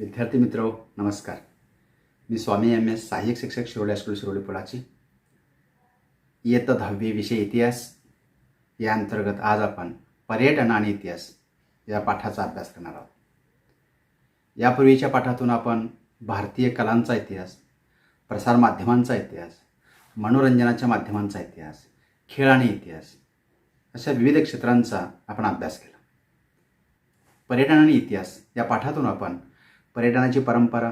विद्यार्थी मित्र नमस्कार. मी स्वामी एम एस सहाय्यक शिक्षक शिरोळे हायस्कूल शिरोळे पुढाची इयत्ता 10वी विषय इतिहास या अंतर्गत आज आपण पर्यटन आणि इतिहास या पाठाचा अभ्यास करणार आहोत. यापूर्वीच्या पाठातून आपण भारतीय कलांचा इतिहास, प्रसार माध्यमांचा इतिहास, मनोरंजनाच्या माध्यमांचा इतिहास, खेळ आणि इतिहास अशा विविध क्षेत्रांचा आपण अभ्यास केला. पर्यटन आणि इतिहास या पाठातून आपण पर्यटनाची परंपरा,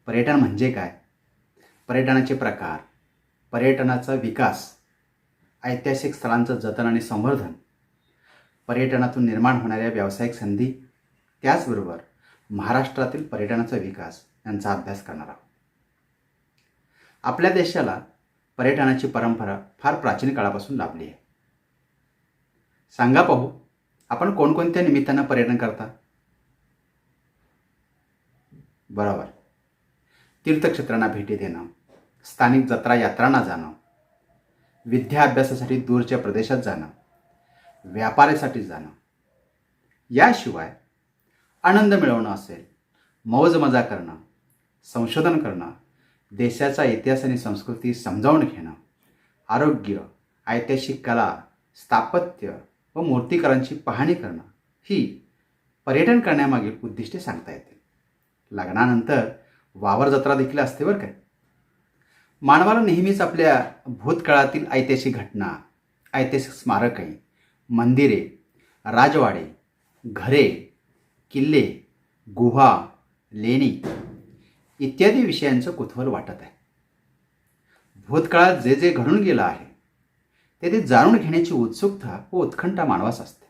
पर्यटन म्हणजे काय, पर्यटनाचे प्रकार, पर्यटनाचा विकास, ऐतिहासिक स्थळांचं जतन आणि संवर्धन, पर्यटनातून निर्माण होणाऱ्या व्यावसायिक संधी, त्याचबरोबर महाराष्ट्रातील पर्यटनाचा विकास यांचा अभ्यास करणार आहोत. आपल्या देशाला पर्यटनाची परंपरा फार प्राचीन काळापासून लाभली आहे. सांगा पाहू, आपण कोणकोणत्या निमित्तानं पर्यटन करता? बरोबर, तीर्थक्षेत्रांना भेटी देणं, स्थानिक जत्रा यात्रांना जाणं, विद्या अभ्यासासाठी दूरच्या प्रदेशात जाणं, व्यापारासाठी जाणं, याशिवाय आनंद मिळवणं असेल, मौज मजा करणं, संशोधन करणं, देशाचा इतिहास आणि संस्कृती समजावून घेणं, आरोग्य, ऐतिहासिक कला, स्थापत्य व मूर्तिकलांची पाहणी करणं ही पर्यटन करण्यामागील उद्दिष्टे सांगता येतील. लग्नानंतर वावर जत्रा देखील असते बरं काय. मानवाला नेहमीच आपल्या भूतकाळातील ऐतिहासिक घटना, ऐतिहासिक स्मारके, मंदिरे, राजवाडे, घरे, किल्ले, गुहा, लेणी इत्यादी विषयांचं कुतूहल वाटत आहे. भूतकाळात जे जे घडून गेलं आहे ते जाणून घेण्याची उत्सुकता व उत्कंठा मानवास असते.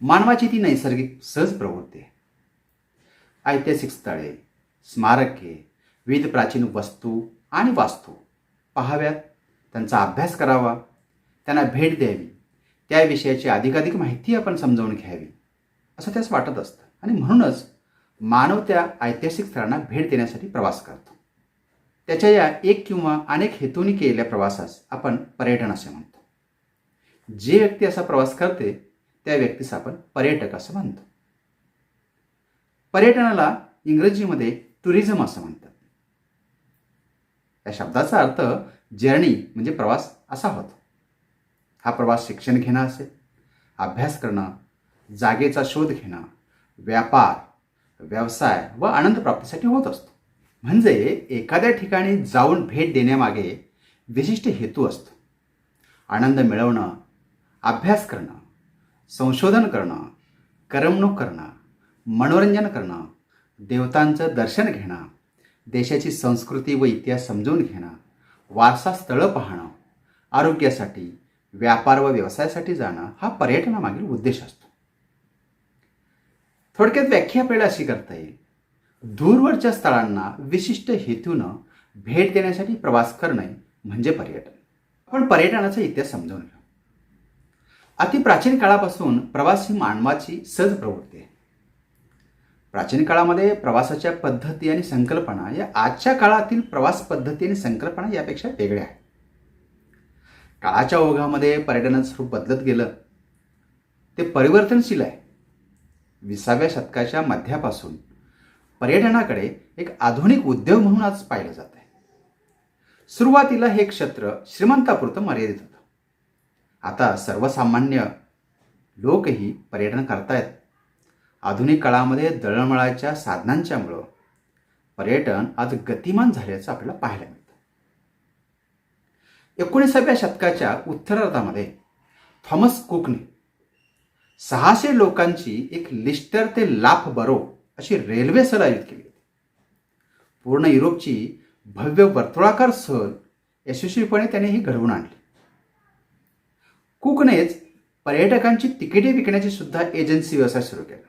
मानवाची ती नैसर्गिक सहज प्रवृत्ती आहे. ऐतिहासिक स्थळे, स्मारके, विविध प्राचीन वस्तू आणि वास्तू पाहाव्यात, त्यांचा अभ्यास करावा, त्यांना भेट द्यावी, त्या विषयाची अधिकाधिक माहिती आपण समजावून घ्यावी असं त्यास वाटत असतं. आणि म्हणूनच मानव त्या ऐतिहासिक स्थळांना भेट देण्यासाठी प्रवास करतो. त्याच्या या एक किंवा अनेक हेतूंनी केलेल्या प्रवासास आपण पर्यटन असे म्हणतो. जे व्यक्ती असा प्रवास करते त्या व्यक्तीस आपण पर्यटक असं म्हणतो. पर्यटनाला इंग्रजीमध्ये टुरिझम असं म्हणतात. या शब्दाचा अर्थ जर्नी म्हणजे प्रवास असा होतो. हा प्रवास शिक्षण घेणं असेल, अभ्यास करणं, जागेचा शोध घेणं, व्यापार, व्यवसाय व आनंद प्राप्तीसाठी होत असतो. म्हणजे एखाद्या ठिकाणी जाऊन भेट देण्यामागे विशिष्ट हेतू असतो. आनंद मिळवणं, अभ्यास करणं, संशोधन करणं, करमणूक करणं, मनोरंजन करणं, देवतांचं दर्शन घेणं, देशाची संस्कृती व इतिहास समजून घेणं, वारसा स्थळं पाहणं, आरोग्यासाठी, व्यापार व व्यवसायासाठी जाणं हा पर्यटनामागील उद्देश असतो. थोडक्यात व्याख्या आपल्याला अशी करता येईल: दूरवरच्या स्थळांना विशिष्ट हेतूनं भेट देण्यासाठी प्रवास करणे म्हणजे पर्यटन. आपण पर्यटनाचा इतिहास समजून घेऊ. अतिप्राचीन काळापासून प्रवास ही मानवाची सहज प्रवृत्ती आहे. प्राचीन काळामध्ये प्रवासाच्या पद्धती आणि संकल्पना या आजच्या काळातील प्रवास पद्धती आणि संकल्पना यापेक्षा वेगळ्या आहेत. काळाच्या ओघामध्ये पर्यटनाचं स्वरूप बदलत गेलं, ते परिवर्तनशील आहे. 20व्या शतकाच्या मध्यापासून पर्यटनाकडे एक आधुनिक उद्योग म्हणून आज पाहिलं जात आहे. सुरुवातीला हे क्षेत्र श्रीमंतापुरतं मर्यादित होतं. आता सर्वसामान्य लोकही पर्यटन करतायत. आधुनिक काळामध्ये दळणवळणाच्या साधनांच्यामुळं पर्यटन आज गतिमान झाल्याचं आपल्याला पाहायला मिळतं. 19व्या शतकाच्या उत्तरार्धामध्ये थॉमस कुकने 600 लोकांची एक लिस्टर ते लाफ बरो अशी रेल्वे सहल आयोजित केली होती. पूर्ण युरोपची भव्य वर्तुळाकार सहल यशस्वीपणे त्याने ही घडवून आणली. कुकनेच पर्यटकांची तिकिटे विकण्याची सुद्धा एजन्सी व्यवसाय सुरू केला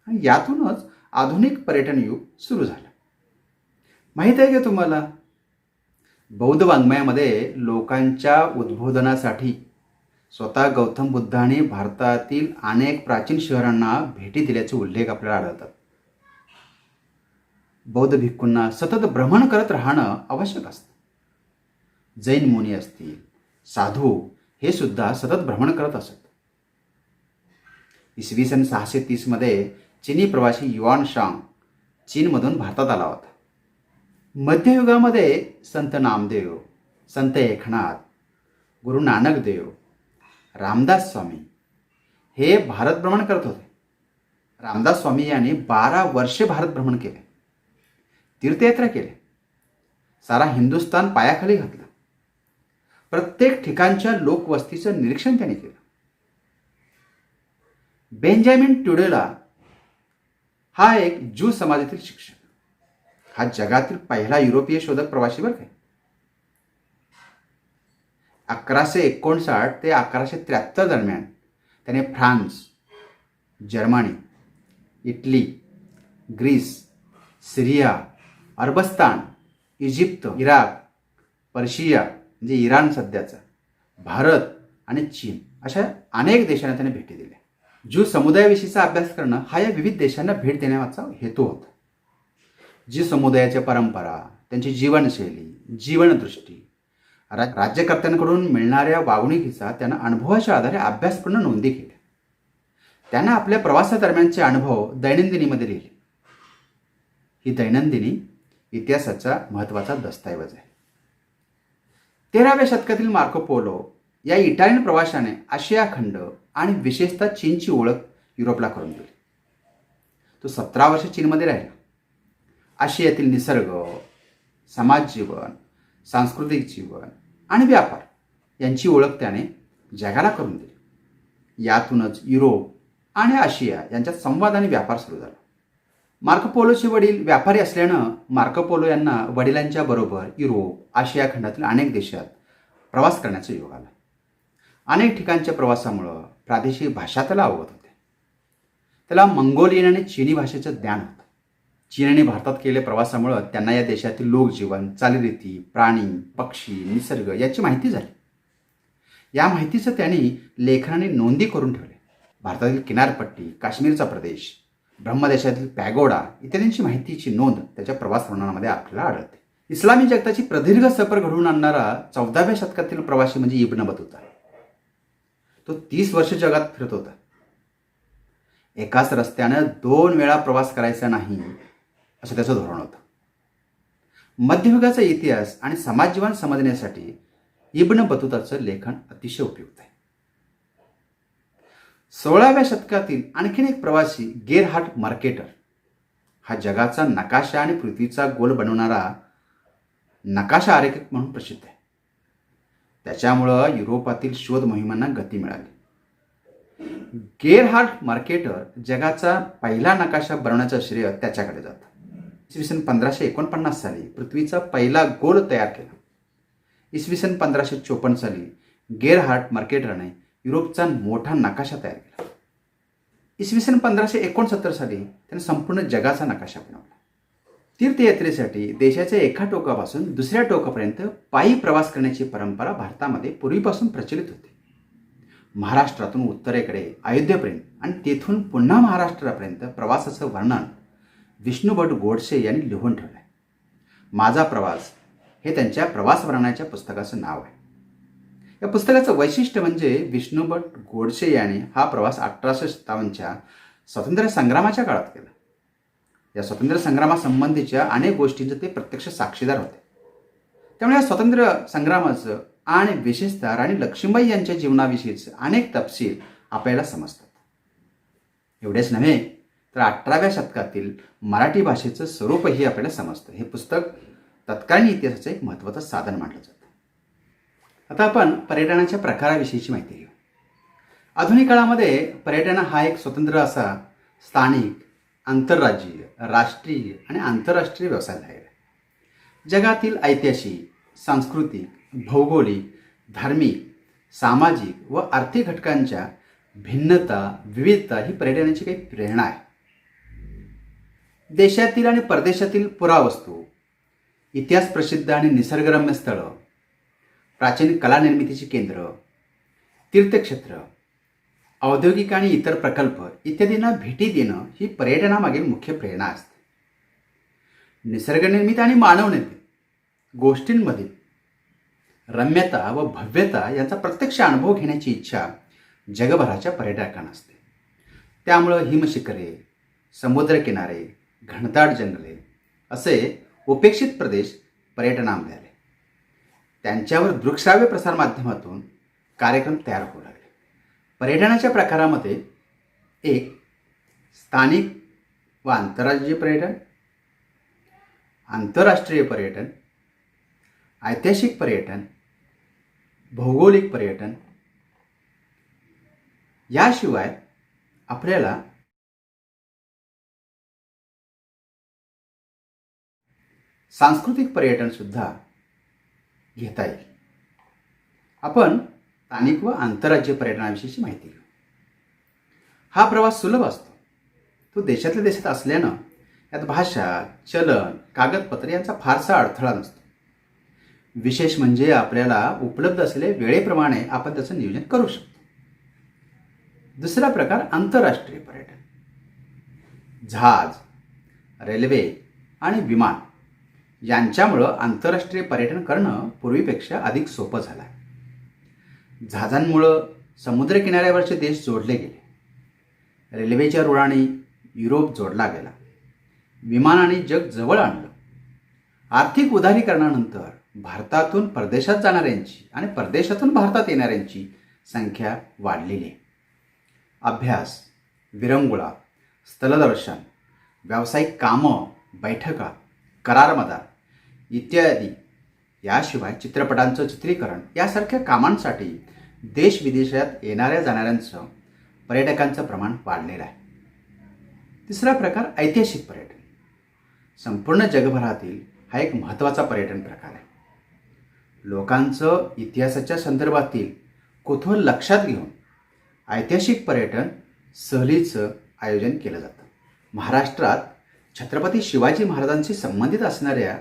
आणि यातूनच आधुनिक पर्यटन युग सुरू झालं. माहीत आहे का तुम्हाला, बौद्ध वाङ्मयामध्ये लोकांच्या उद्बोधनासाठी स्वतः गौतम बुद्धाने भारतातील अनेक प्राचीन शहरांना भेटी दिल्याचे उल्लेख आपल्याला आढळतात. बौद्ध भिक्खूंना सतत भ्रमण करत राहणं आवश्यक असतं. जैन मुनी असतील, साधू हे सुद्धा सतत भ्रमण करत असत. इसवी सन 630 मध्ये चीनी प्रवासी युआन शांग चीनमधून भारतात आला होता. मध्ययुगामध्ये संत नामदेव, संत एकनाथ, गुरु नानक देव, रामदास स्वामी हे भारत भ्रमण करत होते. रामदास स्वामी यांनी 12 वर्षे भारत भ्रमण केले, तीर्थयात्रा केली, सारा हिंदुस्थान पायाखाली घातला. प्रत्येक ठिकाणच्या लोकवस्तीचं निरीक्षण त्यांनी केलं. बेंजामिन ट्युडेला हा एक ज्यू समाजातील शिक्षक, हा जगातील पहिला युरोपीय शोधक प्रवासी बरं काय. 1159 ते 1173 दरम्यान त्याने फ्रान्स, जर्मनी, इटली, ग्रीस, सिरिया, अरबस्तान, इजिप्त, इराक, पर्शिया म्हणजे इराण सध्याचा, भारत आणि चीन अशा अनेक देशांना त्याने भेटी दिल्या. ज्यू समुदायाविषयीचा अभ्यास करणं हा या विविध देशांना भेट देण्यामागचा हेतू होता. जी समुदायाच्या परंपरा, त्यांची जीवनशैली, जीवनदृष्टी, राज्यकर्त्यांकडून मिळणाऱ्या वागणुकीचा त्यांना अनुभवाच्या आधारे अभ्यासपूर्ण नोंदी केल्या. त्यांना आपल्या प्रवासादरम्यानचे अनुभव दैनंदिनीमध्ये लिहिले. ही दैनंदिनी इतिहासाचा महत्त्वाचा दस्तऐवज आहे. 13व्या शतकातील मार्को पोलो या इटालियन प्रवाशाने आशिया खंड आणि विशेषतः चीनची ओळख युरोपला करून दिली. तो 17 वर्ष चीनमध्ये राहिला. आशियातील निसर्ग, समाज जीवन, सांस्कृतिक जीवन आणि व्यापार यांची ओळख त्याने जगाला करून दिली. यातूनच युरोप आणि आशिया यांच्यात संवाद आणि व्यापार सुरू झाला. मार्को पोलोचे वडील व्यापारी असल्यानं मार्को पोलो यांना वडिलांच्या बरोबर युरोप, आशिया खंडातील अनेक देशात प्रवास करण्याचा योग आला. अनेक ठिकाणच्या प्रवासामुळं प्रादेशिक भाषा त्याला अवगत होते. त्याला मंगोलियन आणि चीनी भाषेचं ज्ञान होतं. चीन आणि भारतात केलेल्या प्रवासामुळं त्यांना या देशातील लोकजीवन, चालीरीती, प्राणी, पक्षी, निसर्ग याची माहिती झाली. या माहितीचं त्यांनी लेखनाने नोंदी करून ठेवले. भारतातील किनारपट्टी, काश्मीरचा प्रदेश, ब्रह्मदेशातील पॅगोडा इत्यादींची माहितीची नोंद त्याच्या प्रवास वर्णनामध्ये आपल्याला आढळते. इस्लामी जगताची प्रदीर्घ सफर घडवून आणणारा 14व्या शतकातील प्रवासी म्हणजे इब्न बतूता. तो 30 वर्ष जगात फिरत होता. एकाच रस्त्यानं 2 वेळा प्रवास करायचा नाही असं त्याचं धोरण होतं. मध्ययुगाचा इतिहास आणि समाजजीवन समजण्यासाठी इब्न बतूताचं लेखन अतिशय उपयुक्त आहे. 16व्या शतकातील आणखीन एक प्रवासी गेरहार्ड मार्केटर हा जगाचा नकाशा आणि पृथ्वीचा गोल बनवणारा नकाशा आरेखक म्हणून प्रसिद्ध आहे. त्याच्यामुळं युरोपातील शोध मोहिमांना गती मिळाली. गेरहार्ड मार्केटर जगाचा पहिला नकाशा बनवण्याचं श्रेय त्याच्याकडे जातं. इसवी सन 1549 साली पृथ्वीचा पहिला गोल तयार केला. इसवी सन 1554 साली गेरहार्ड मार्केटरने युरोपचा मोठा नकाशा तयार केला. इसवी सन 1569 साली त्याने संपूर्ण जगाचा नकाशा बनवला. तीर्थयात्रेसाठी देशाच्या एका टोकापासून दुसऱ्या टोकापर्यंत पायी प्रवास करण्याची परंपरा भारतामध्ये पूर्वीपासून प्रचलित होती. महाराष्ट्रातून उत्तरेकडे अयोध्येपर्यंत आणि तेथून पुन्हा महाराष्ट्रापर्यंत प्रवासाचं वर्णन विष्णुभट गोडसे यांनी लिहून ठेवलं आहे. माझा प्रवास हे त्यांच्या प्रवास वर्णनाच्या पुस्तकाचं नाव आहे. या पुस्तकाचं वैशिष्ट्य म्हणजे विष्णुभट गोडसे यांनी हा प्रवास 1857च्या स्वातंत्र्य संग्रामाच्या काळात केला. या स्वातंत्र्य संग्रामासंबंधीच्या अनेक गोष्टींचे ते प्रत्यक्ष साक्षीदार होते. त्यामुळे या स्वातंत्र्य संग्रामाचं आणि विशेषतः राणी लक्ष्मीबाई यांच्या जीवनाविषयीचे अनेक तपशील आपल्याला समजतात. एवढेच नव्हे तर 18व्या शतकातील मराठी भाषेचं स्वरूपही आपल्याला समजतं. हे पुस्तक तत्कालीन इतिहासाचं एक महत्त्वाचं साधन मानलं जातं. आता आपण पर्यटनाच्या प्रकाराविषयीची माहिती घेऊ. आधुनिक काळामध्ये पर्यटन हा एक स्वतंत्र असा स्थानिक, आंतरराज्यीय, राष्ट्रीय आणि आंतरराष्ट्रीय व्यवसाय झालेला आहे. जगातील ऐतिहासिक, सांस्कृतिक, भौगोलिक, धार्मिक, सामाजिक व आर्थिक घटकांच्या भिन्नता, विविधता ही पर्यटनाची काही प्रेरणा आहे. देशातील आणि परदेशातील पुरावस्तू, इतिहास प्रसिद्ध आणि निसर्गरम्य स्थळं, प्राचीन कला निर्मितीची केंद्र, तीर्थक्षेत्र, औद्योगिक आणि इतर प्रकल्प इत्यादींना भेटी देणं ही पर्यटनामागील मुख्य प्रेरणा असते. निसर्गनिर्मित आणि मानवनिर्मित गोष्टींमधील रम्यता व भव्यता यांचा प्रत्यक्ष अनुभव घेण्याची इच्छा जगभराच्या पर्यटकांना असते. त्यामुळं हिमशिखरे, समुद्रकिनारे, घनदाट जंगले असे उपेक्षित प्रदेश पर्यटनामध्ये आले. त्यांच्यावर दृकश्राव्य प्रसारमाध्यमातून कार्यक्रम तयार होऊ लागले. पर्यटनाच्या प्रकारामध्ये एक स्थानिक व आंतरराज्यीय पर्यटन, आंतरराष्ट्रीय पर्यटन, ऐतिहासिक पर्यटन, भौगोलिक पर्यटन, याशिवाय आपल्याला सांस्कृतिक पर्यटन सुद्धा घेता येईल. आपण स्थानिक व आंतरराज्य पर्यटनाविषयीची माहिती घेऊ. हा प्रवास सुलभ असतो. तो देशातल्या देशात असल्यानं यात भाषा, चलन, कागदपत्र यांचा फारसा अडथळा नसतो. विशेष म्हणजे आपल्याला उपलब्ध असलेल्या वेळेप्रमाणे आपण त्याचं नियोजन करू शकतो. दुसरा प्रकार आंतरराष्ट्रीय पर्यटन. जहाज, रेल्वे आणि विमान यांच्यामुळं आंतरराष्ट्रीय पर्यटन करणं पूर्वीपेक्षा अधिक सोपं झालं आहे. जहाजांमुळं समुद्रकिनाऱ्यावरचे देश जोडले गेले. रेल्वेच्या रुळाने युरोप जोडला गेला. विमानाने जग जवळ आणलं. आर्थिक उदारीकरणानंतर भारतातून परदेशात जाणाऱ्यांची आणि परदेशातून भारतात येणाऱ्यांची संख्या वाढलेली आहे. अभ्यास, विरंगुळा, स्थलदर्शन, व्यावसायिक कामं, बैठका, करारमदार इत्यादी, याशिवाय चित्रपटांचं चित्रीकरण यासारख्या कामांसाठी देश विदेशात येणाऱ्या जाणाऱ्यांचं पर्यटकांचं प्रमाण वाढलेलं आहे. तिसरा प्रकार ऐतिहासिक पर्यटन. संपूर्ण जगभरातील हा एक महत्त्वाचा पर्यटन प्रकार आहे. लोकांचं इतिहासाच्या संदर्भातील कुतूहल लक्षात घेऊन ऐतिहासिक पर्यटन सहलीचं आयोजन केलं जातं. महाराष्ट्रात छत्रपती शिवाजी महाराजांशी संबंधित असणाऱ्या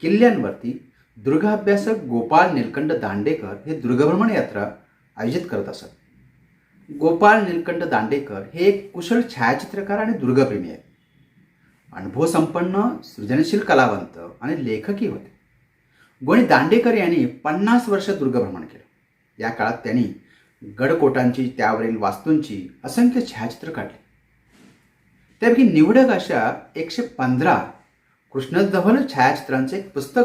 किल्ल्यांवरती दुर्गाभ्यासक गोपाळ नीलकंठ दांडेकर हे दुर्गभ्रमण यात्रा आयोजित करत असत. गोपाळ नीलकंठ दांडेकर हे एक कुशल छायाचित्रकार आणि दुर्गप्रेमी आहेत. अनुभवसंपन्न, सृजनशील कलावंत आणि लेखकही होते. गोणी दांडेकर यांनी 50 वर्ष दुर्गभ्रमण केलं. या काळात त्यांनी गडकोटांची, त्यावरील वास्तूंची असंख्य छायाचित्र काढली. त्यापैकी निवडक अशा 115 कृष्णधवल छायाचित्रांचे एक पुस्तक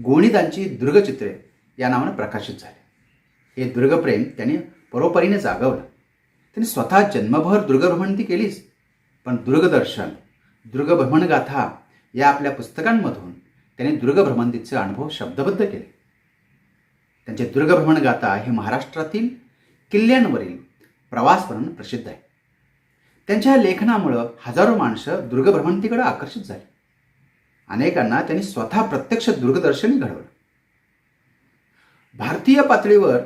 गोणीदांची दुर्गचित्रे या नावानं प्रकाशित झाले. हे दुर्गप्रेम त्यांनी परोपरीने जागवलं. त्यांनी स्वतः जन्मभर दुर्गभ्रमण ती केलीच, पण दुर्गदर्शन, दुर्गभ्रमणगाथा या आपल्या पुस्तकांमधून त्यांनी दुर्गभ्रमंतीचे अनुभव शब्दबद्ध केले. त्यांचे दुर्गभ्रमणगाथा हे महाराष्ट्रातील किल्ल्यांवरील प्रवासवर्णन प्रसिद्ध आहे. त्यांच्या लेखनामुळं हजारो माणसं दुर्गभ्रमंतीकडे आकर्षित झाली. अनेकांना त्यांनी स्वतः प्रत्यक्ष दुर्गदर्शनी घडवलं. भारतीय पातळीवर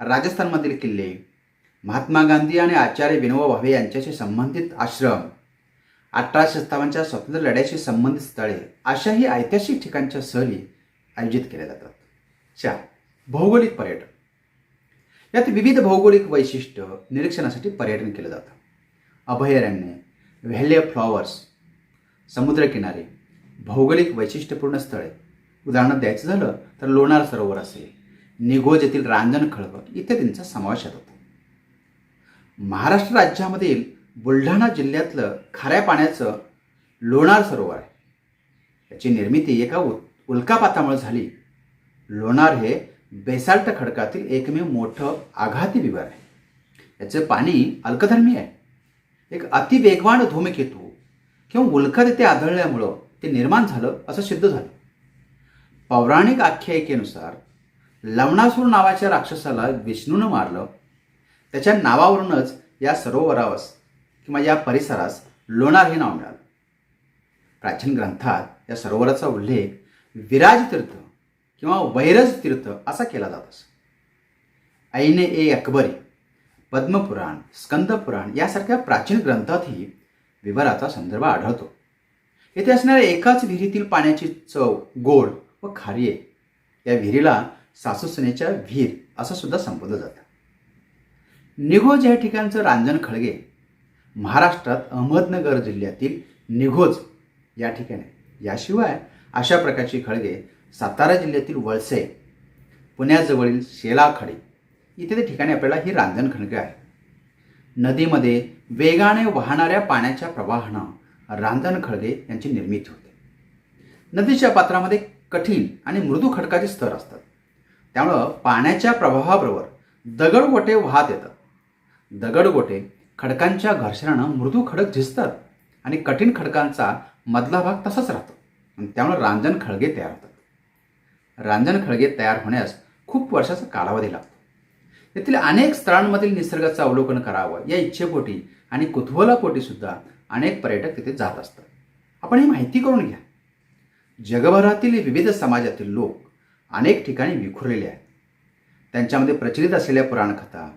राजस्थानमधील किल्ले, महात्मा गांधी आणि आचार्य विनोबा भावे यांच्याशी संबंधित आश्रम, 1857च्या स्वातंत्र्य लढ्याशी संबंधित स्थळे अशाही ऐतिहासिक ठिकाणच्या सहली आयोजित केल्या जातात. 4. भौगोलिक पर्यटन. यात विविध भौगोलिक वैशिष्ट्य निरीक्षणासाठी पर्यटन केलं जातं. अभयारण्ये, व्हॅली ऑफ फ्लॉवर्स, समुद्रकिनारे, भौगोलिक वैशिष्ट्यपूर्ण स्थळे, उदाहरण द्यायचं झालं तर लोणार सरोवर असेल, निघोज येथील रांजण खळवळ इत्यादींचा समावेश होतो. महाराष्ट्र राज्यामधील बुलढाणा जिल्ह्यातलं खाऱ्या पाण्याचं लोणार सरोवर आहे. याची निर्मिती एका उल्कापातामुळे झाली. लोणार हे बेसाल्ट खडकातील एकमेव मोठं आघाती विवर आहे. याचं पाणी अल्कधर्मी आहे. एक अतिवेगवान धूमकेतू किंवा उल्का तिथे आढळल्यामुळं ते निर्माण झालं असं सिद्ध झालं. पौराणिक आख्यायिकेनुसार लवणासूर नावाच्या राक्षसाला विष्णूनं मारलं. त्याच्या नावावरूनच या सरोवरास किंवा या परिसरास लोणार हे नाव मिळालं. प्राचीन ग्रंथात या सरोवराचा उल्लेख विराज तीर्थ किंवा वैरज तीर्थ असा केला जात असे. ऐने ए अकबरी, पद्मपुराण, स्कंदपुराण यासारख्या प्राचीन ग्रंथातही विवराचा संदर्भ आढळतो. येथे असणाऱ्या एकाच विहिरीतील पाण्याची चव गोड व खारी आहे. या विहिरीला सासूसनेच्या विहीर असं सुद्धा संबोधलं जातं. निघोज या ठिकाणचं रांजण खळगे महाराष्ट्रात अहमदनगर जिल्ह्यातील निघोज या ठिकाणी. याशिवाय अशा प्रकारची खळगे सातारा जिल्ह्यातील वळसे, पुण्याजवळील शेलाखडी इत्यादी ठिकाणी आपल्याला ही रांजण खळगे आहे. नदीमध्ये वेगाने वाहणाऱ्या पाण्याच्या प्रवाहानं रांजण खळगे यांची निर्मिती होते. नदीच्या पात्रामध्ये कठीण आणि मृदू खडकाचे स्तर असतात. त्यामुळं पाण्याच्या प्रवाहाबरोबर दगडगोटे वाहत येतात. दगडगोटे खडकांच्या घर्षणानं मृदू खडक झिजतात आणि कठीण खडकांचा मधला भाग तसाच राहतो आणि त्यामुळे रांजण खळगे तयार होतात. रांजण खळगे तयार होण्यास खूप वर्षाचा कालावधी लागतो. येथील अनेक स्थळांमधील निसर्गाचं अवलोकन करावं या इच्छेपोटी आणि कुतूहलापोटी सुद्धा अनेक पर्यटक तिथे जात असतात. आपण ही माहिती करून घ्या. जगभरातील विविध समाजातील लोक अनेक ठिकाणी विखुरलेले आहेत. त्यांच्यामध्ये प्रचलित असलेल्या पुराणकथा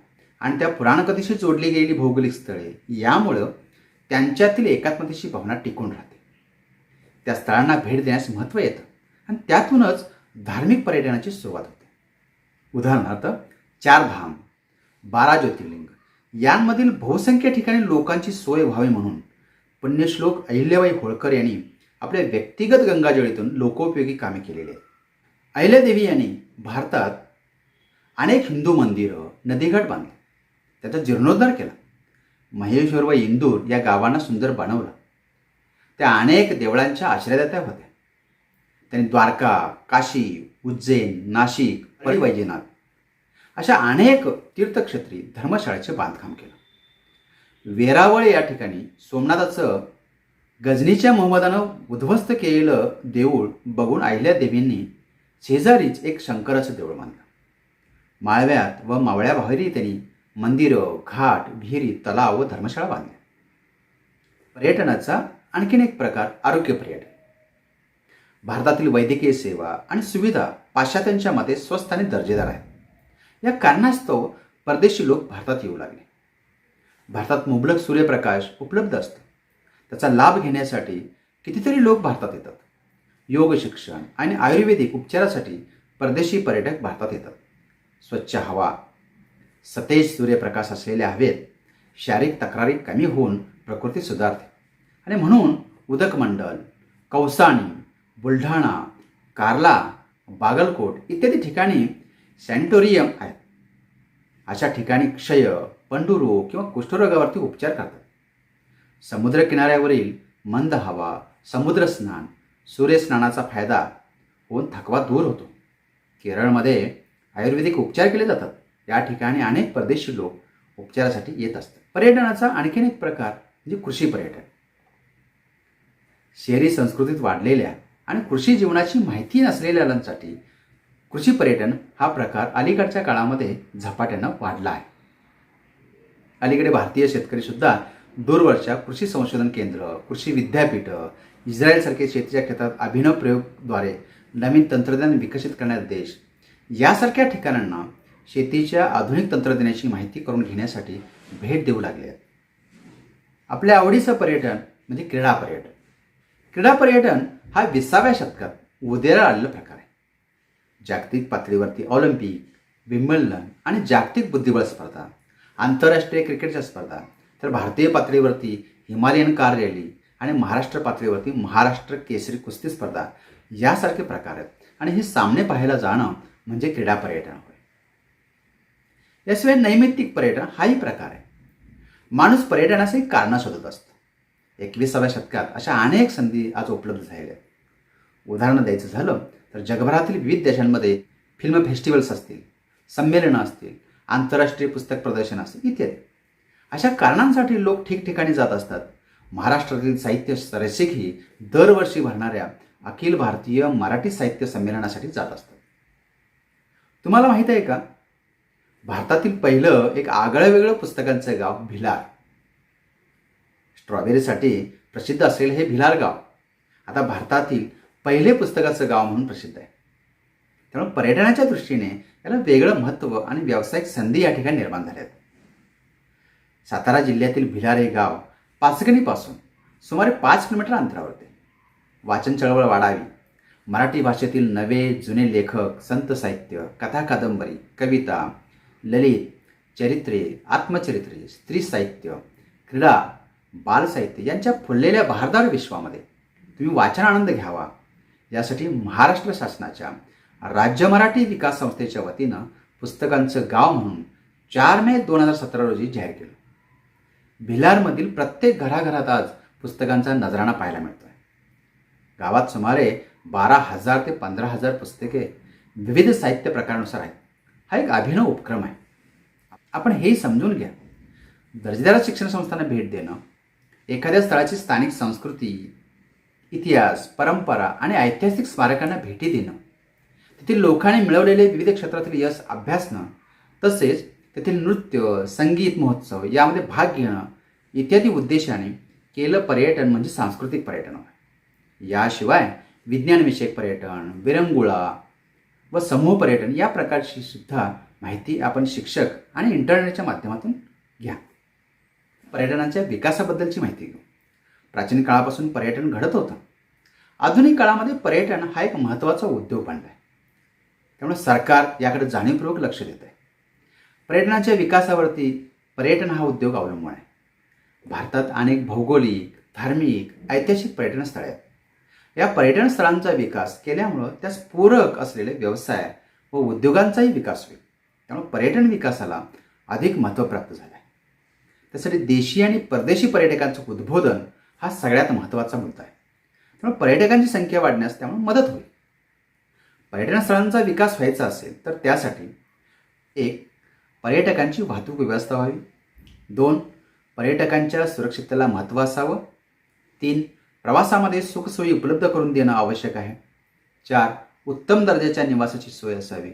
आणि त्या पुराणकथेशी जोडली गेलेली भौगोलिक स्थळे यामुळं त्यांच्यातील एकात्मतेची भावना टिकून राहते. त्या स्थळांना भेट देण्यास महत्त्व येतं आणि त्यातूनच धार्मिक पर्यटनाची सुरुवात होते. उदाहरणार्थ 4 धाम, 12 ज्योतिर्लिंग यांमधील बहुसंख्य ठिकाणी लोकांची सोय व्हावी म्हणून पुण्यश्लोक अहिल्याबाई होळकर यांनी आपल्या व्यक्तिगत गंगाजळीतून लोकोपयोगी कामे केलेली आहेत. अहिल्यादेवी यांनी भारतात अनेक हिंदू मंदिरं, नदीघाट बांधले, त्याचा जीर्णोद्धार केला. महेश्वर व इंदूर या गावांना सुंदर बनवलं. त्या अनेक देवळांच्या आश्रयदात्या होत्या. त्यांनी द्वारका, काशी, उज्जैन, नाशिक, वैजनाथ अशा अनेक तीर्थक्षेत्री धर्मशाळेचे बांधकाम केलं. वेरावळ या ठिकाणी सोमनाथाचं गजनीच्या मोहम्मदानं उद्ध्वस्त केलेलं देऊळ बघून अहिल्यादेवींनी शेजारीच एक शंकराचं देऊळ बांधलं. माळव्यात व मावळ्या बाहेरही त्यांनी मंदिरं, घाट, विहिरी, तलाव व धर्मशाळा बांधल्या. पर्यटनाचा आणखीन एक प्रकार आरोग्य पर्यटन. भारतातील वैद्यकीय सेवा आणि सुविधा पाश्चात्यांच्या मते स्वस्त आणि दर्जेदार आहेत. या कारणास्तव परदेशी लोक भारतात येऊ लागले. भारतात मुबलक सूर्यप्रकाश उपलब्ध असतो. त्याचा लाभ घेण्यासाठी कितीतरी लोक भारतात येतात. योग शिक्षण आणि आयुर्वेदिक उपचारासाठी परदेशी पर्यटक भारतात येतात. स्वच्छ हवा, सतेज सूर्यप्रकाश असलेल्या हवेत शारीरिक तक्रारी कमी होऊन प्रकृती सुधारते आणि म्हणून उदकमंडल, कौसानी, बुलढाणा, कार्ला, बागलकोट इत्यादी ठिकाणी सॅनिटोरियम आहेत. अशा ठिकाणी क्षय, पंडुरोग किंवा कुष्ठरोगावरती उपचार करतात. समुद्रकिनाऱ्यावरील मंद हवा, समुद्रस्नान, सूर्यस्नानाचा फायदा होऊन थकवा दूर होतो. केरळमध्ये आयुर्वेदिक उपचार केले जातात. या ठिकाणी अनेक परदेशी लोक उपचारासाठी येत असतात. पर्यटनाचा आणखीन एक प्रकार म्हणजे कृषी पर्यटन. शहरी संस्कृतीत वाढलेल्या आणि कृषी जीवनाची माहिती नसलेल्यांसाठी कृषी पर्यटन हा प्रकार अलीकडच्या काळामध्ये झपाट्यानं वाढला आहे. अलीकडे भारतीय शेतकरी सुद्धा दूरवरच्या कृषी संशोधन केंद्र, कृषी विद्यापीठं, इस्रायलसारखे शेतीच्या क्षेत्रात अभिनव प्रयोगद्वारे नवीन तंत्रज्ञान विकसित करण्याचे देश यासारख्या ठिकाणांना शेतीच्या आधुनिक तंत्रज्ञानाची माहिती करून घेण्यासाठी भेट देऊ लागले आहेत. आपल्या आवडीचं पर्यटन म्हणजे क्रीडा पर्यटन. क्रीडा पर्यटन हा 20व्या शतकात उदयाला आलेला प्रकार आहे. जागतिक पातळीवरती ऑलिम्पिक, विम्बल्डन आणि जागतिक बुद्धिबळ स्पर्धा, आंतरराष्ट्रीय क्रिकेटच्या स्पर्धा, तर भारतीय पातळीवरती हिमालयन कार रॅली आणि महाराष्ट्र पातळीवरती महाराष्ट्र केसरी कुस्ती स्पर्धा यासारखे प्रकार आहेत. आणि हे सामने पाहायला जाणं म्हणजे क्रीडा पर्यटन होय. याशिवाय नैमित्तिक पर्यटन हाही प्रकार आहे. माणूस पर्यटनाची कारणं शोधत असतो. 21व्या शतकात अशा अनेक संधी आज उपलब्ध झालेल्या आहेत. उदाहरणं द्यायचं झालं तर जगभरातील विविध देशांमध्ये फिल्म फेस्टिवल्स असतील, संमेलनं असतील, आंतरराष्ट्रीय पुस्तक प्रदर्शन असतील इत्यादी. अशा कारणांसाठी लोक ठिकठिकाणी जात असतात. महाराष्ट्रातील साहित्य रसिकही दरवर्षी भरणाऱ्या अखिल भारतीय मराठी साहित्य संमेलनासाठी जात असतात. तुम्हाला माहीत आहे का, भारतातील पहिलं एक आगळं वेगळं पुस्तकांचं गाव भिलार. स्ट्रॉबेरीसाठी प्रसिद्ध असलेले हे भिलार गाव आता भारतातील पहिले पुस्तकाचं गाव म्हणून प्रसिद्ध आहे. त्यामुळे पर्यटनाच्या दृष्टीने याला वेगळं महत्त्व आणि व्यावसायिक संधी या ठिकाणी निर्माण झाल्या आहेत. सातारा जिल्ह्यातील भिलार हे गाव पाचगणीपासून सुमारे 5 किलोमीटर अंतरावरते. वाचन चळवळ वाढावी, मराठी भाषेतील नवे जुने लेखक, संत साहित्य, कथा कादंबरी, कविता, ललित, चरित्रे, आत्मचरित्रे, स्त्री साहित्य, क्रीडा, बालसाहित्य यांच्या फुललेल्या बहारदार विश्वामध्ये तुम्ही वाचन आनंद घ्यावा यासाठी महाराष्ट्र शासनाच्या राज्य मराठी विकास संस्थेच्या वतीनं पुस्तकांचं गाव म्हणून 4 मे 2017 रोजी जाहीर केलं. भिलारमधील प्रत्येक घराघरात आज पुस्तकांचा नजराणा पाहायला मिळतो आहे. गावात सुमारे 12,000 ते 15,000 पुस्तके विविध साहित्य प्रकारानुसार आहेत. हा एक अभिनव उपक्रम आहे. आपण हेही समजून घ्या, दर्जेदार शिक्षण संस्थांना भेट देणं, एखाद्या स्थळाची स्थानिक संस्कृती, इतिहास, परंपरा आणि ऐतिहासिक स्मारकांना भेटी देणं, तेथील लोकांनी मिळवलेले विविध क्षेत्रातील यश अभ्यासणं, तसेच तेथील नृत्य, संगीत महोत्सव यामध्ये भाग घेणं इत्यादी उद्देशाने केलं पर्यटन म्हणजे सांस्कृतिक पर्यटन होय. याशिवाय विज्ञानविषयक पर्यटन, विरंगुळा व समूह पर्यटन या प्रकारची सुद्धा माहिती आपण शिक्षक आणि इंटरनेटच्या माध्यमातून घ्या. पर्यटनाच्या विकासाबद्दलची माहिती घेऊ. प्राचीन काळापासून पर्यटन घडत होतं. आधुनिक काळामध्ये पर्यटन हा एक महत्त्वाचा उद्योग बनला आहे. त्यामुळे सरकार याकडे जाणीवपूर्वक लक्ष देत आहे. पर्यटनाच्या विकासावरती पर्यटन हा उद्योग अवलंबून आहे. भारतात अनेक भौगोलिक, धार्मिक, ऐतिहासिक पर्यटन स्थळे आहेत. या पर्यटन स्थळांचा विकास केल्यामुळं त्यास पूरक असलेले व्यवसाय व उद्योगांचाही विकास होईल. त्यामुळे पर्यटन विकासाला अधिक महत्त्व प्राप्त झालं आहे. त्यासाठी देशी आणि परदेशी पर्यटकांचं उद्बोधन हा सगळ्यात महत्त्वाचा मुद्दा आहे. त्यामुळे पर्यटकांची संख्या वाढण्यास त्यामुळे मदत होईल. पर्यटन स्थळांचा विकास व्हायचा असेल तर त्यासाठी 1. पर्यटकांची वाहतूक व्यवस्था व्हावी. 2. पर्यटकांच्या सुरक्षिततेला महत्त्व असावं. 3. प्रवासामध्ये सुखसोयी उपलब्ध करून देणं आवश्यक आहे. 4. उत्तम दर्जाच्या निवासाची सोय असावी.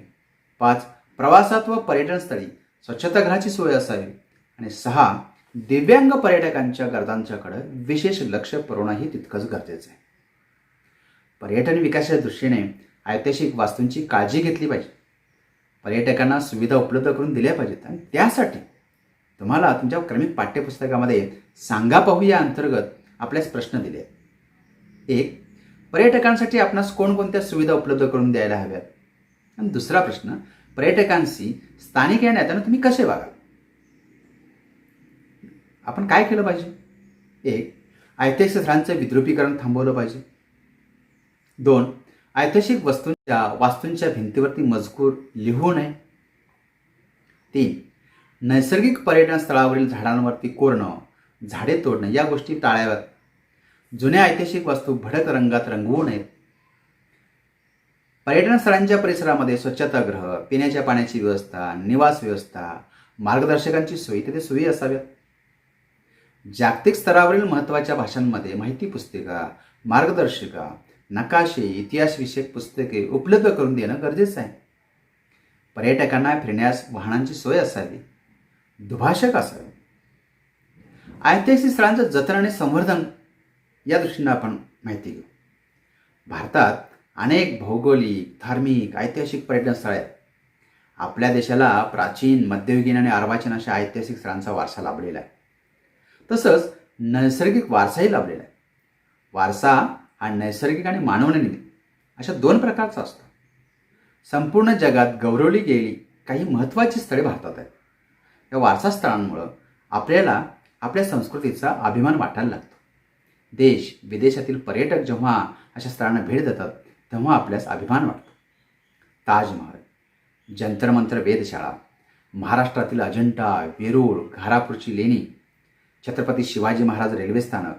5. प्रवासात व पर्यटनस्थळी स्वच्छतागृहाची सोय असावी. आणि 6. दिव्यांग पर्यटकांच्या गरजांच्याकडे विशेष लक्ष पुरवणंही तितकंच गरजेचं आहे. पर्यटन विकासाच्या दृष्टीने ऐतिहासिक वास्तूंची काळजी घेतली पाहिजे. पर्यटकांना सुविधा उपलब्ध करून दिल्या पाहिजेत. आणि त्यासाठी तुम्हाला तुमच्या क्रमिक पाठ्यपुस्तकामध्ये सांगा पाहू या अंतर्गत आपल्यास प्रश्न दिले आहेत. 1. पर्यटकांसाठी आपणास कोणकोणत्या सुविधा उपलब्ध करून द्यायला हव्यात. आणि दुसरा प्रश्न, पर्यटकांशी स्थानिक या नात्यानं तुम्ही कसे वागाल. आपण काय केलं पाहिजे. 1. ऐतिहासिक स्थळांचं विद्रुपीकरण थांबवलं पाहिजे. 2. ऐतिहासिक वास्तूंच्या भिंतीवरती मजकूर लिहू नये. 3. नैसर्गिक पर्यटन स्थळावरील झाडांवरती कोरणं, झाडे तोडणं या गोष्टी टाळाव्यात. जुन्या ऐतिहासिक वास्तू भडक रंगात रंगवू नयेत. पर्यटन स्थळांच्या परिसरामध्ये स्वच्छतागृह, पिण्याच्या पाण्याची व्यवस्था, निवास व्यवस्था, मार्गदर्शकांची सोयी तिथे सोयी असाव्यात. जागतिक स्तरावरील महत्त्वाच्या भाषांमध्ये माहिती पुस्तिका, मार्गदर्शिका, नकाशे, इतिहासविषयक पुस्तके उपलब्ध करून देणं गरजेचं आहे. पर्यटकांना फिरण्यास वाहनांची सोय असावी. दुभाषक असावे. ऐतिहासिक स्थळांचं जतन आणि संवर्धन या दृष्टीनं आपण माहिती घेऊ. भारतात अनेक भौगोलिक, धार्मिक, ऐतिहासिक पर्यटन स्थळे आहेत. आपल्या देशाला प्राचीन, मध्ययुगीन आणि अर्वाचीन अशा ऐतिहासिक स्थळांचा वारसा लाभलेला आहे. तसंच नैसर्गिक वारसाही लाभलेला आहे. वारसा हा नैसर्गिक आणि मानवनिर्मित अशा 2 प्रकारचा असतो. संपूर्ण जगात गौरवली गेलेली काही महत्त्वाची स्थळे भारतात आहेत. या वारसा स्थळांमुळं आपल्याला आपल्या संस्कृतीचा अभिमान वाटायला लागतो. देश विदेशातील पर्यटक जेव्हा अशा स्थळांना भेट देतात तेव्हा आपल्यास अभिमान वाटतो. ताजमहल, जंतर-मंतर वेधशाळा, महाराष्ट्रातील अजिंठा, वेरूळ, घारापूरची लेणी, छत्रपती शिवाजी महाराज रेल्वे स्थानक,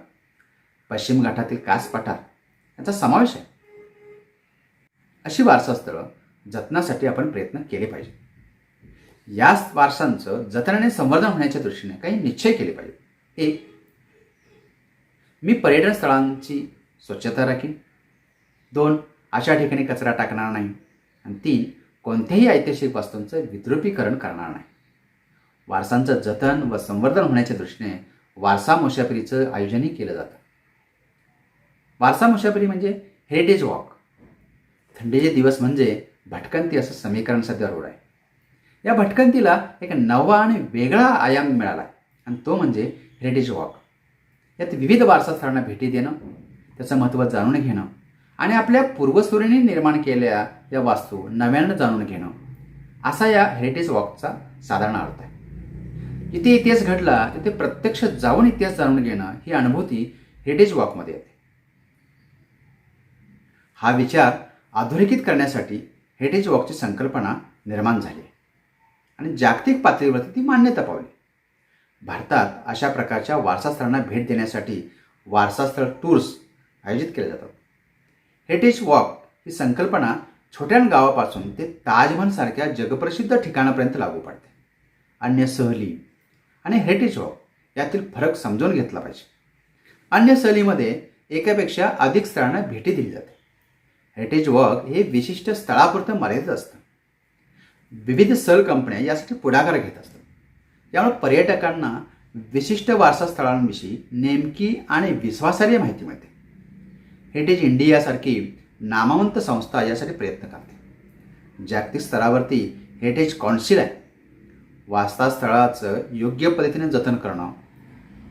पश्चिम घाटातील कास पठार याचा समावेश आहे. अशी वारसा स्थळं जतनासाठी आपण प्रयत्न केले पाहिजे. या वारसांचं जतन आणि संवर्धन होण्याच्या दृष्टीने काही निश्चय केले पाहिजे. 1. मी पर्यटन स्थळांची स्वच्छता राखीन. 2. अशा ठिकाणी कचरा टाकणार नाही. आणि 3. कोणत्याही ऐतिहासिक वास्तूंचं विद्रुपीकरण करणार नाही. वारसांचं जतन व संवर्धन होण्याच्या दृष्टीने वारसा मुसाफरीचं आयोजनही केलं जातं. वारसा मुसाफरी म्हणजे हेरिटेज वॉक. थंडीचे दिवस म्हणजे भटकंती असं समीकरण सध्या रूढ आहे. या भटकंतीला एक नवा आणि वेगळा आयाम मिळाला आहे आणि तो म्हणजे हेरिटेज वॉक. यात विविध वारसा स्थळांना भेटी देणं, त्याचं महत्त्व जाणून घेणं आणि आपल्या पूर्वसुरींनी निर्माण केलेल्या या वास्तू नव्यानं जाणून घेणं असा या हेरिटेज वॉकचा साधारण अर्थ आहे. जिथे इतिहास घडला तिथे प्रत्यक्ष जाऊन इतिहास जाणून घेणं ही अनुभूती हेरिटेज वॉकमध्ये येते. हा विचार अधोरेखित करण्यासाठी हेरिटेज वॉकची संकल्पना निर्माण झाली आणि जागतिक पातळीवरती ती मान्यता पावली. भारतात अशा प्रकारच्या वारसा स्थळांना भेट देण्यासाठी वारसास्थळ टूर्स आयोजित केले जातात. हेरिटेज वॉक ही संकल्पना छोट्या गावापासून ते ताजमहलसारख्या जगप्रसिद्ध ठिकाणापर्यंत लागू पडते. अन्य सहली आणि हेरिटेज वॉक यातील फरक समजून घेतला पाहिजे. अन्य सहलीमध्ये एकापेक्षा अधिक स्थळांना भेटी दिली जाते. हेरिटेज वॉक हे विशिष्ट स्थळापुरतं मर्यादित असतं. विविध सहल कंपन्या यासाठी पुढाकार घेत असतात. यामुळे पर्यटकांना विशिष्ट वारसा स्थळांविषयी नेमकी आणि विश्वासार्ह माहिती मिळते. हेरिटेज इंडियासारखी नामवंत संस्था यासाठी प्रयत्न करते. जागतिक स्तरावरती हेरिटेज कौन्सिल आहे. वारसास्थळाचं योग्य पद्धतीने जतन करणं,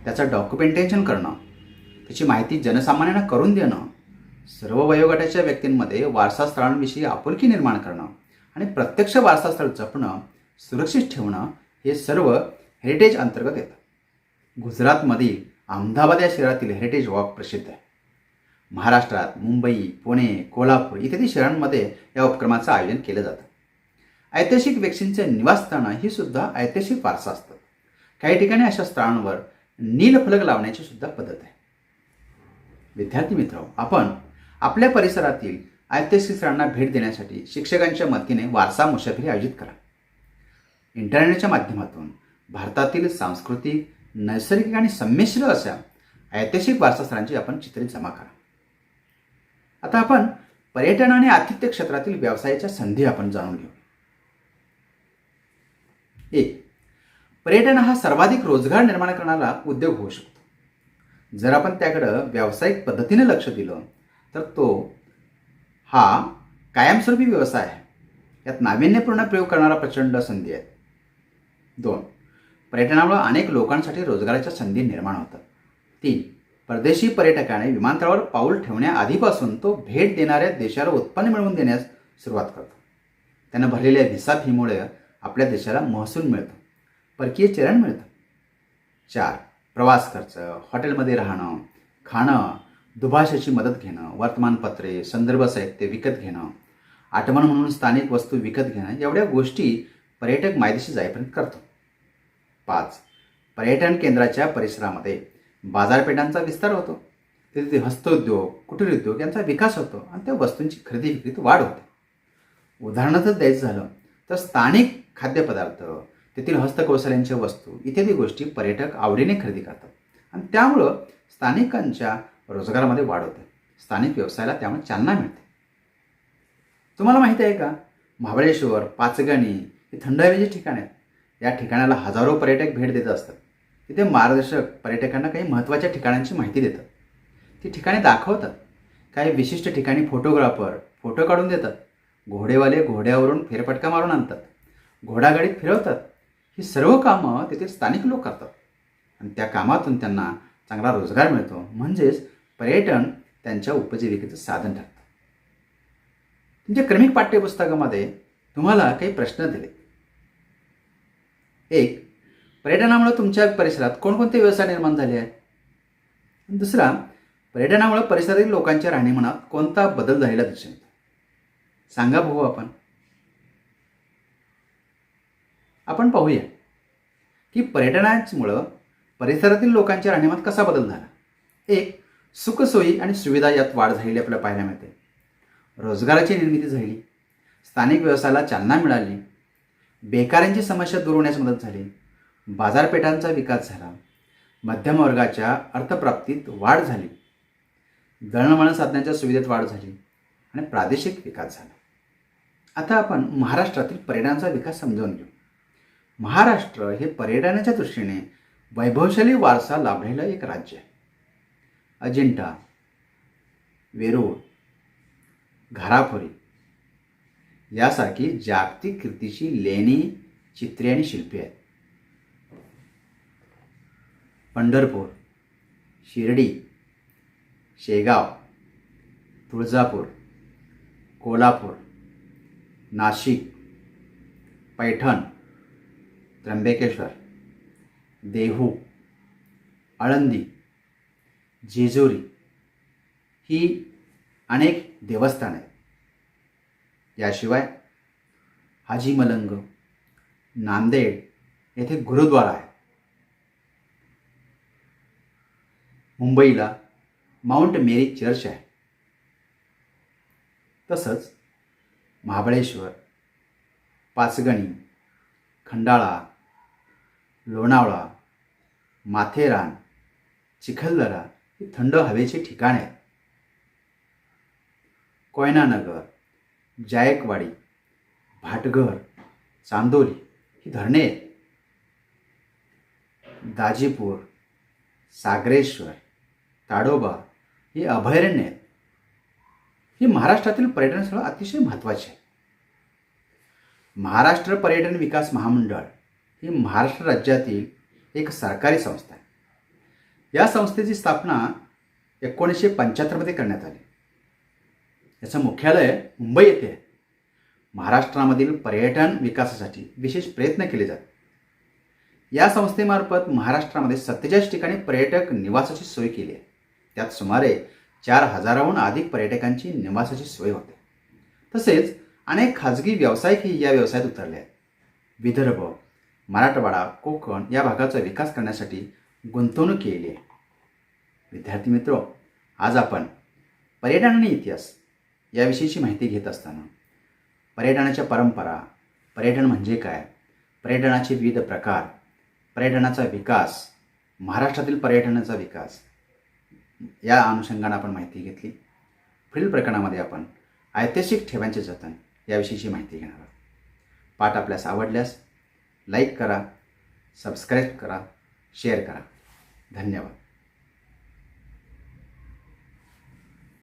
त्याचं डॉक्युमेंटेशन करणं, त्याची माहिती जनसामान्यांना करून देणं, सर्व वयोगटाच्या व्यक्तींमध्ये वारसास्थळांविषयी आपुलकी निर्माण करणं आणि प्रत्यक्ष वारसास्थळ जपणं, सुरक्षित ठेवणं हे सर्व हेरिटेज अंतर्गत येतं. गुजरातमधील अहमदाबाद या शहरातील हेरिटेज वॉक प्रसिद्ध आहे. महाराष्ट्रात मुंबई, पुणे, कोल्हापूर इत्यादी शहरांमध्ये या उपक्रमाचं आयोजन केलं जातं. ऐतिहासिक व्यक्तींचे निवासस्थानं ही सुद्धा ऐतिहासिक वारसा असतात. काही ठिकाणी अशा स्थळांवर नीलफलक लावण्याची सुद्धा पद्धत आहे. विद्यार्थी मित्र, आपण आपल्या परिसरातील ऐतिहासिक स्थळांना भेट देण्यासाठी शिक्षकांच्या मदतीने वारसा मुसाफिरी आयोजित करा. इंटरनेटच्या माध्यमातून भारतातील सांस्कृतिक, नैसर्गिक आणि संमिश्र अशा ऐतिहासिक वारसा स्थळांची आपण चित्रे जमा करा. आता आपण पर्यटन आणि आतिथ्य क्षेत्रातील व्यवसायाच्या संधी आपण जाणून घेऊ. 1. पर्यटन हा सर्वाधिक रोजगार निर्माण करणारा उद्योग होऊ शकतो. जर आपण त्याकडं व्यावसायिक पद्धतीने लक्ष दिलं तर तो हा कायमस्वरूपी व्यवसाय आहे. यात नाविन्यपूर्ण प्रयोग करणारा प्रचंड संधी आहेत. 2. पर्यटनामुळे अनेक लोकांसाठी रोजगाराच्या संधी निर्माण होतात. 3. परदेशी पर्यटकाने विमानतळावर पाऊल ठेवण्याआधीपासून तो भेट देणाऱ्या देशाला उत्पन्न मिळवून देण्यास सुरुवात करतो. त्यांना भरलेल्या व्हिसा फीमुळे आपल्या देशाला महसूल मिळतो, परकीय चलन मिळतं. 4. प्रवास खर्च, हॉटेलमध्ये राहणं, खाणं, दुभाषेची मदत घेणं, वर्तमानपत्रे, संदर्भ साहित्य विकत घेणं, आठवण म्हणून स्थानिक वस्तू विकत घेणं एवढ्या गोष्टी पर्यटक मायदेशी जाईपर्यंत करतो. 5. पर्यटन केंद्राच्या परिसरामध्ये बाजारपेठांचा विस्तार होतो. तिथे हस्तोद्योग, कुटीर उद्योग यांचा विकास होतो आणि त्या वस्तूंची खरेदी विक्रीत वाढ होते. उदाहरणार्थ द्यायचं झालं तर स्थानिक खाद्यपदार्थ, तेथील हस्तकौशल्यांच्या वस्तू इत्यादी गोष्टी पर्यटक आवडीने खरेदी करतात आणि त्यामुळं स्थानिकांच्या रोजगारामध्ये वाढ होते. स्थानिक व्यवसायाला त्यामुळे चालना मिळते. तुम्हाला माहिती आहे का, महाबळेश्वर, पाचगणी हे थंड हवेचे ठिकाण आहेत. या ठिकाणाला हजारो पर्यटक भेट देत असतात. तिथे मार्गदर्शक पर्यटकांना काही महत्त्वाच्या ठिकाणांची माहिती देतात. ती ठिकाणे दाखवतात. काही विशिष्ट ठिकाणी फोटोग्राफर फोटो काढून देतात. घोडेवाले घोड्यावरून फेरफटका मारून आणतात. घोडागाडीत फिरवतात. ही सर्व कामं तेथील स्थानिक लोक करतात आणि त्या कामातून त्यांना चांगला रोजगार मिळतो. म्हणजेच पर्यटन त्यांच्या उपजीविकेचं साधन ठरतं. तुमच्या क्रमिक पाठ्यपुस्तकामध्ये तुम्हाला काही प्रश्न दिले. 1. पर्यटनामुळे तुमच्या परिसरात कोणकोणते व्यवसाय निर्माण झाले आहेत? 2. पर्यटनामुळे परिसरातील लोकांच्या राहणीमानात कोणता बदल झालेला दिसून येतो? सांगा भाऊ. आपण पाहूया की पर्यटनामुळं परिसरातील लोकांच्या राहणीमानात कसा बदल झाला. 1. सुखसोयी आणि सुविधा यात वाढ झालेली आपल्याला पाहायला मिळते. रोजगाराची निर्मिती झाली. स्थानिक व्यवसायाला चालना मिळाली. बेकारांची समस्या दूर होण्यास मदत झाली. बाजारपेठांचा विकास झाला. मध्यम वर्गाच्या अर्थप्राप्तीत वाढ झाली. दळणवळण साधनांच्या सुविधेत वाढ झाली आणि प्रादेशिक विकास झाला. आता आपण महाराष्ट्रातील पर्यटनाचा विकास समजावून घेऊ. महाराष्ट्र हे पर्यटनाच्या दृष्टीने वैभवशाली वारसा लाभलेलं एक राज्य आहे. अजिंठा, वेरूळ, घारापुरी यासारखी जागतिक कीर्तीची लेणी, चित्रे आणि शिल्पे आहेत. पंढरपूर, शिर्डी, शेगाव, तुळजापूर, कोल्हापूर, नाशिक, पैठण, त्र्यंबकेश्वर, देहू, आळंदी, जेजुरी ही अनेक देवस्थाने आहेत. याशिवाय हाजी मलंग, नांदेड येथे गुरुद्वारा आहे. मुंबईला माउंट मेरी चर्च आहे. तसंच महाबळेश्वर, पाचगणी, खंडाळा, लोणावळा, माथेरान, चिखलदरा ही थंड हवेची ठिकाणे आहेत. कोयनानगर, जायकवाडी, भाटघर, चांदोली ही धरणे आहेत. दाजीपूर, सागरेश्वर, ताडोबा ही अभयारण्य आहेत. ही महाराष्ट्रातील पर्यटन स्थळं अतिशय महत्त्वाची आहेत. महाराष्ट्र पर्यटन विकास महामंडळ ही महाराष्ट्र राज्यातील एक सरकारी संस्था आहे. या संस्थेची स्थापना 1975मध्ये करण्यात आली. याचं मुख्यालय मुंबई येथे आहे. महाराष्ट्रामधील पर्यटन विकासासाठी विशेष प्रयत्न केले जातात. या संस्थेमार्फत महाराष्ट्रामध्ये 47 ठिकाणी पर्यटक निवासाची सोय केली आहे. त्यात सुमारे 4,000हून अधिक पर्यटकांची निवासाची सोय होते. तसेच अनेक खाजगी व्यावसायिकही या व्यवसायात उतरले आहेत. विदर्भ, मराठवाडा, कोकण या भागाचा विकास करण्यासाठी गुंतवणूक केली आहे. विद्यार्थी मित्र, आज आपण पर्यटन आणि इतिहास याविषयीची माहिती घेत असताना पर्यटनाच्या परंपरा, पर्यटन म्हणजे काय, पर्यटनाचे विविध प्रकार, पर्यटनाचा विकास, महाराष्ट्रातील पर्यटनाचा विकास या अनुषंगाने आपण माहिती घेतली. पुढील प्रकरणामध्ये आपण ऐतिहासिक ठेव्यांचे जतन याविषयीची माहिती घेणार आहोत. पाठ आपल्यास आवडल्यास लाईक करा, सबस्क्राईब करा, शेअर करा. धन्यवाद.